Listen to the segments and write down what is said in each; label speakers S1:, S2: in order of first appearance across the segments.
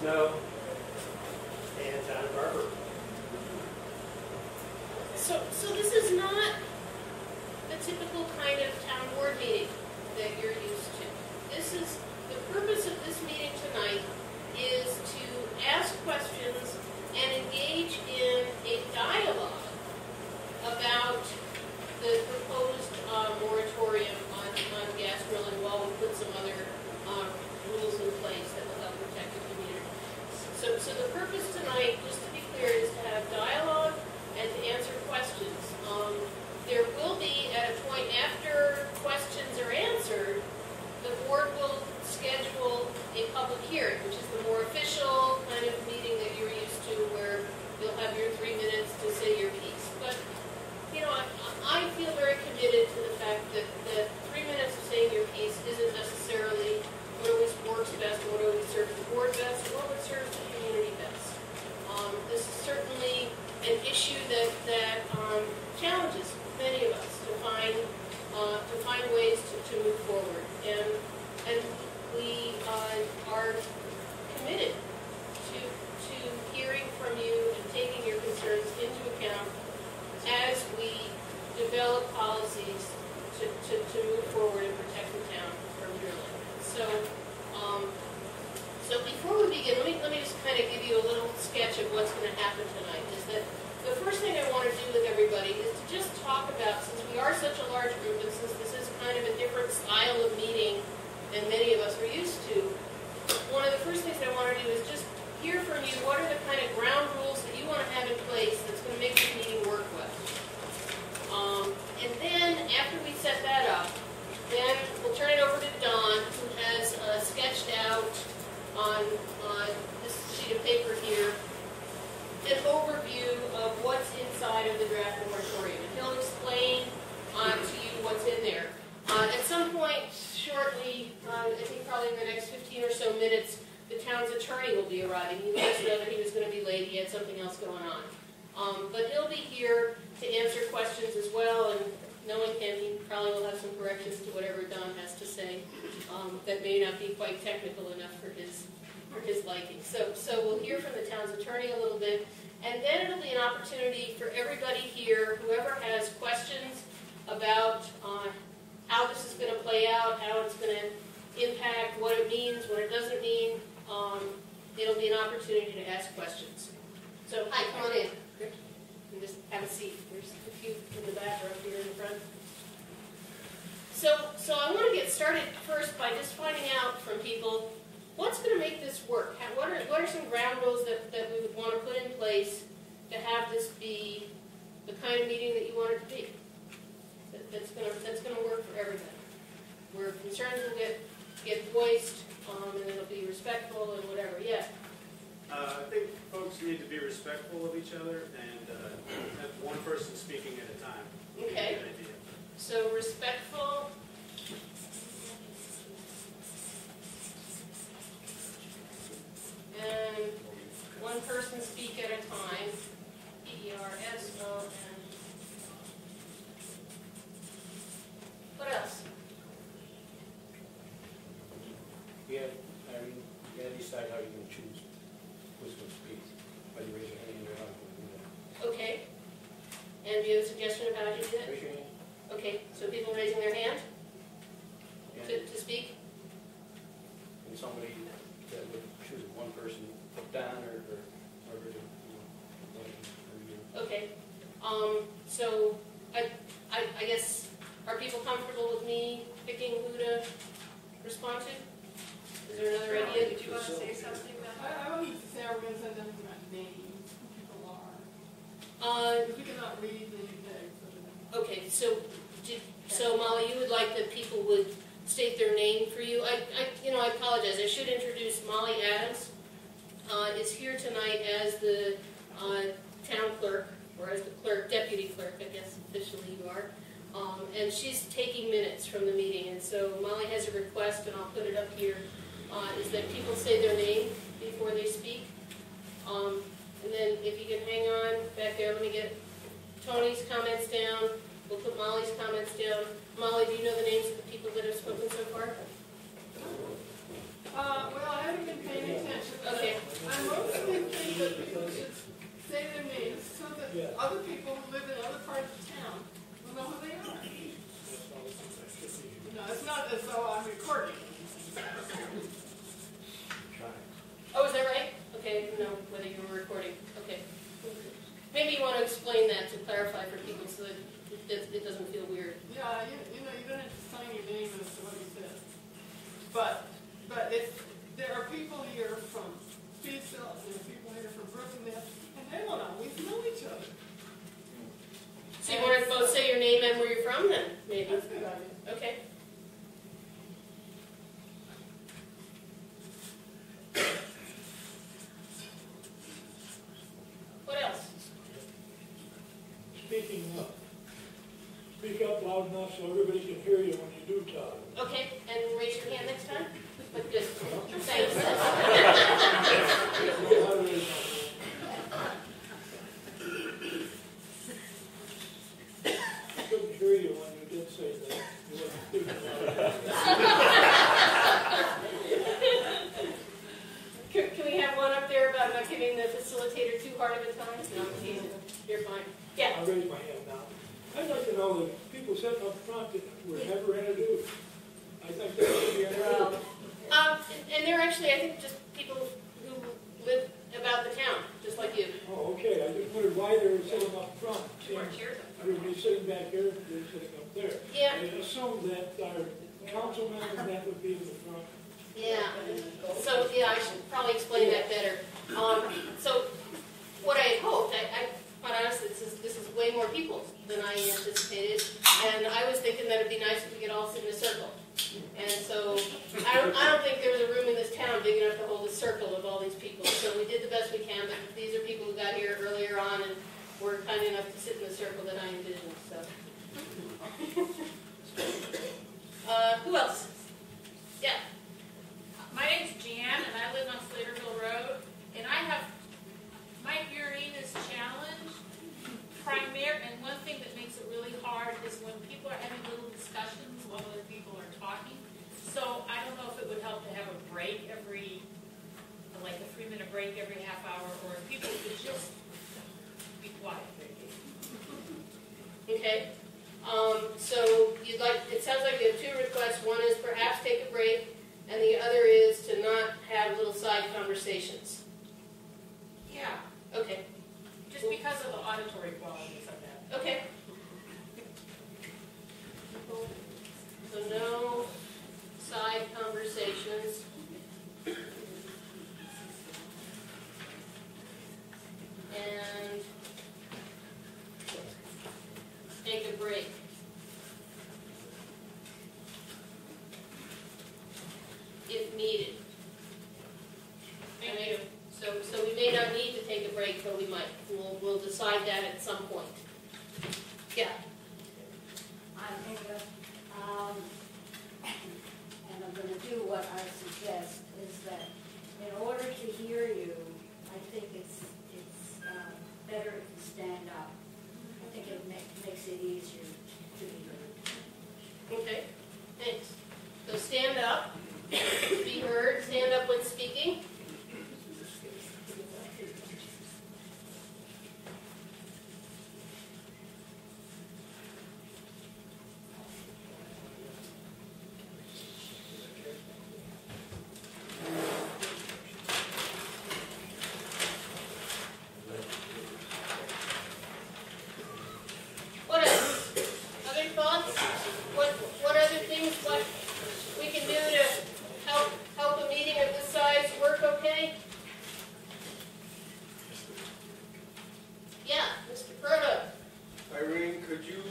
S1: No. And John Barber.
S2: So this is not the typical kind of town board meeting that you're used to. This is, the purpose of this meeting tonight is to ask questions and engage in a dialogue about the proposed moratorium on gas drilling while we put some other rules in place that will help protect the community. So the purpose tonight, just to be clear, is to have dialogue and to answer questions. There will be, at a point after questions are answered, the board will schedule a public hearing, which is the more official kind of meeting that you're used to, where you'll have your 3 minutes to say your piece. But, you know, I feel very committed to the fact that 3 minutes of saying your piece isn't necessarily what always works best, what always serves the board best, or what serves the community best. This is certainly an issue that challenges many of us to find ways to move forward, and we are committed to hearing from you and taking your concerns into account as we develop policies to move forward and protect the town from drilling. So before we begin, let me just kind of give you a little sketch of what's going to happen tonight. Is that the first thing I want to do with everybody is to just talk about, since we are such a large group and since this is kind of a different style of meeting than many of us are used to, one of the first things I want to do is just hear from you what are the kind of ground rules that you want to have in place that's going to make the meeting work well. And then after we set that up, then we'll turn it over to Don, who has sketched out on this sheet of paper here an overview of what's inside of the draft moratorium. And he'll explain to you what's in there. At some point shortly, I think probably in the next 15 or so minutes, the town's attorney will be arriving. He let us know that he was going to be late. He had something else going on. But he'll be here to answer questions as well, and knowing him, he probably will have some corrections to whatever Don has to say that may not be quite technical enough for his liking. So we'll hear from the town's attorney a little bit, and then it'll be an opportunity for everybody here, whoever has questions about how this is going to play out, how it's going to impact, what it means, what it doesn't mean. It'll be an opportunity to ask questions. So, hi, come on in. And just have a seat. There's a few in the back or up here in the front. So I want to get started first by just finding out from people what's going to make this work. What are some ground rules that we would want to put in place to have this be the kind of meeting that you want it to be? That's going to work for everybody. Where concerns will get voiced, and it'll be respectful and whatever. Yeah.
S3: I think folks need to be respectful of each other and have one person speaking at a time.
S2: Okay.
S3: Good idea.
S2: So respectful. And one person speak at a time. PERSON. What else?
S4: You gotta decide how you're going to choose who's going to speak. Whether you raise your hand or not.
S2: Okay. And do you have a suggestion of how to do that?
S4: Raise your hand.
S2: Okay, so people raising their hand
S4: And,
S2: to speak?
S4: and somebody that would choose one person, put down or
S2: Okay. So I guess, are people comfortable with me picking who to respond to? Is there another idea?
S5: Did you want to say something about
S6: I wanted to say we're going to send them names, who people are. If we cannot read the names.
S2: Okay, so Molly, you would like that people would state their name for you. I apologize. I should introduce Molly Adams. Is here tonight as the town clerk, or as the clerk, deputy clerk, I guess officially you are. And she's taking minutes from the meeting. And so Molly has a request, and I'll put it up here, is that people say their name before they speak. And then if you can hang on back there, let me get Tony's comments down. We'll put Molly's comments down. Molly, do you know the names of the people that have spoken so far?
S6: Well, I haven't been paying attention.
S2: Okay.
S4: Yeah.
S6: other people who live in other parts of town will know who they are. No, it's not as though I'm recording.
S2: Oh, is that right? Okay, I didn't know whether you were recording. Okay. Maybe you want to explain that to clarify for people so that it doesn't feel weird.
S6: Yeah, you know, you don't have to sign your name as to what he says. But if there are people here from Peaceville, and there are people here from Brookendale, and they won't always know each other.
S2: So you want to both say your name and where you're from then, maybe?
S6: That's a good idea.
S2: Okay. What else?
S7: Speaking up. Speak up loud enough so everybody can hear you when you do talk.
S2: Okay, and raise your hand next time? But just, thanks.
S7: I couldn't hear you when you did say that. You wasn't speaking loud enough.
S2: Can we have one up there about not giving the facilitator too hard of a time? No, I'm teasing. You're fine. Yeah.
S7: I'll raise my hand now. I'd like to know the people sitting up front that were never introduced. I think they should be introduced.
S2: And they're actually, I think, just people who live about the town, just like you.
S7: Oh, okay. I just wondered why they were sitting up front. Everybody's sitting back here, they're sitting up there.
S2: Yeah.
S7: I assumed that our councilmen and that would be in the front.
S2: Yeah. So, yeah, I should probably explain that better. So, what I had hoped, quite honestly, this is way more people than I anticipated, and I was thinking that it'd be nice if we could all sit in a circle. And so, I don't think there was a room in this town big enough to hold a circle of all these people. So we did the best we can, but these are people who got here earlier on and were kind enough to sit in the circle that I envisioned. So, who else? Yeah.
S5: My name's Jan, and I live on Slaterville Road, and my hearing is challenged. And one thing that makes it really hard is when people are having little discussions while other people are talking. So I don't know if it would help to have a break like a 3-minute break every half hour, or if people could just be quiet.
S2: Okay. So it sounds like you have two requests. One is perhaps take a break, and the other is to not have little side conversations.
S5: Yeah,
S2: Okay.
S5: just because of the auditory qualities of that.
S2: Okay. So no side conversations. And take a break. If needed.
S5: Thank you.
S2: So we may not need to take a break, but we might. We'll decide that at some point. Yeah.
S8: I'm Inga, and I'm going to do what I suggest, is that in order to hear you, I think it's better if you stand up. I think it makes it easier to be heard.
S2: Okay. Thanks. So stand up. Be heard. Stand up when speaking. What else? Other thoughts? What other things what we can do to help a meeting of this size work okay? Yeah, Mr. Proto.
S9: Irene, could you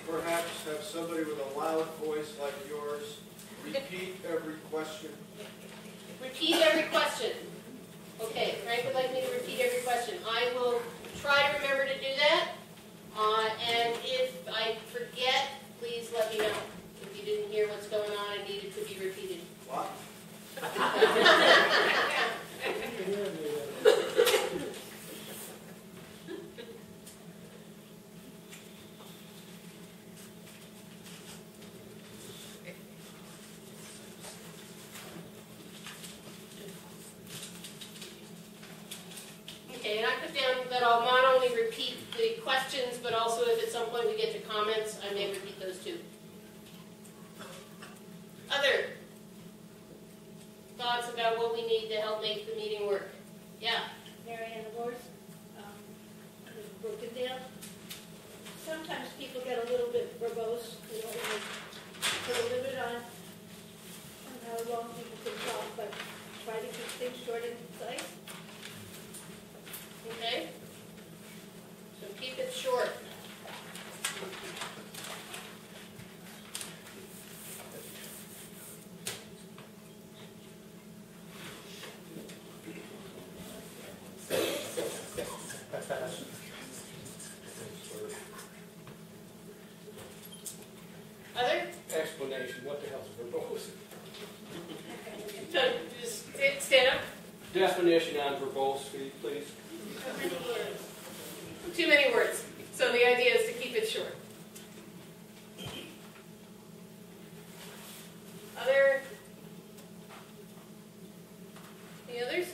S9: perhaps have somebody with a loud voice like yours repeat every question?
S2: Repeat every question. Okay, Frank would like me to repeat every question. I will try to remember to do that. And if I forget, please let me know. If you didn't hear what's going on and needed to be repeated.
S9: What?
S2: Okay, and I put down that I'll not only repeat the comments, I may repeat those too. Other thoughts about what we need to help make the meeting work? Yeah?
S8: Mary Ann Morse, Brookendale. Sometimes people get a little bit verbose, you know, and put a limit on how long people can talk, but try to keep things short and concise.
S2: Okay? So keep it short. Other?
S4: Explanation, what the hell's verbose?
S2: So just stand up.
S4: Definition on verbose, please.
S2: Too many words. So the idea is to keep it short. Other? Any others?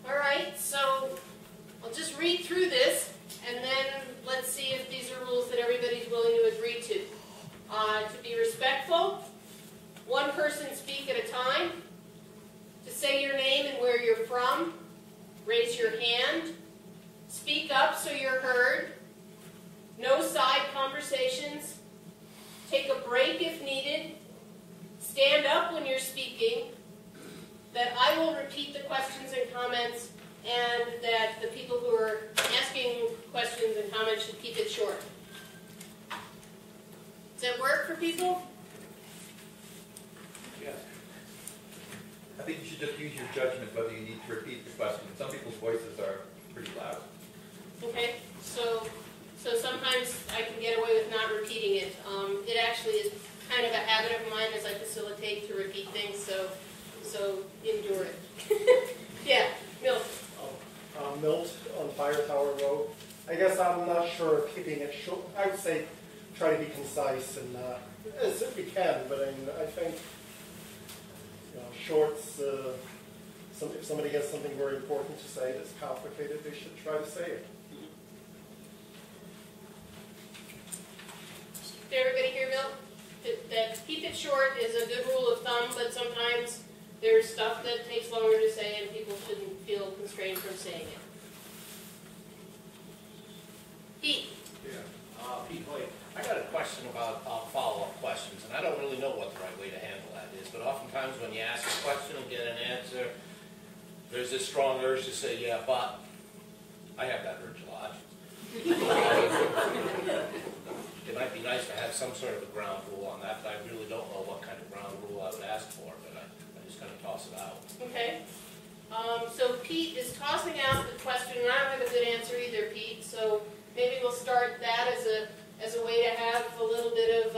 S2: All right, so I'll just read through this, and then let's see if these are rules that everybody's willing to agree to. To be respectful, one person speak at a time. To say your name and where you're from, raise your hand. Speak up so you're heard. No side conversations. Take a break if needed. Stand up when you're speaking. That I will repeat the questions and comments, and that the people who are asking questions and comments should keep it short. Does that work for people?
S4: Yes.
S10: I think you should just use your judgment whether you need to repeat the question. Some people's voices are pretty loud.
S2: Okay, so sometimes I can get away with not repeating it. It actually is kind of a habit of mine as I facilitate to repeat things, so endure it. Yeah, Milt.
S1: Milt on Fire Tower Road. I guess I'm not sure if keeping it short. I would say try to be concise and as if we can, but I think shorts. If somebody has something very important to say that's complicated, they should try to say it.
S2: Did everybody hear Milt? That keep it short is a good rule of thumb, but sometimes there's stuff that takes longer to say and people shouldn't feel constrained from saying it. Pete.
S11: Yeah. Pete Hoyt. I got a question about follow-up questions, and I don't really know what the right way to handle that is, but oftentimes when you ask a question and get an answer, there's this strong urge to say, yeah, but. I have that urge a lot. It might be nice to have some sort of a ground rule on that, but I really don't know what kind of ground rule I would ask for, but I just kind of toss it out.
S2: Okay. So Pete is tossing out the question, and I don't have a good answer either, Pete, so maybe we'll start that as a way to have a little bit of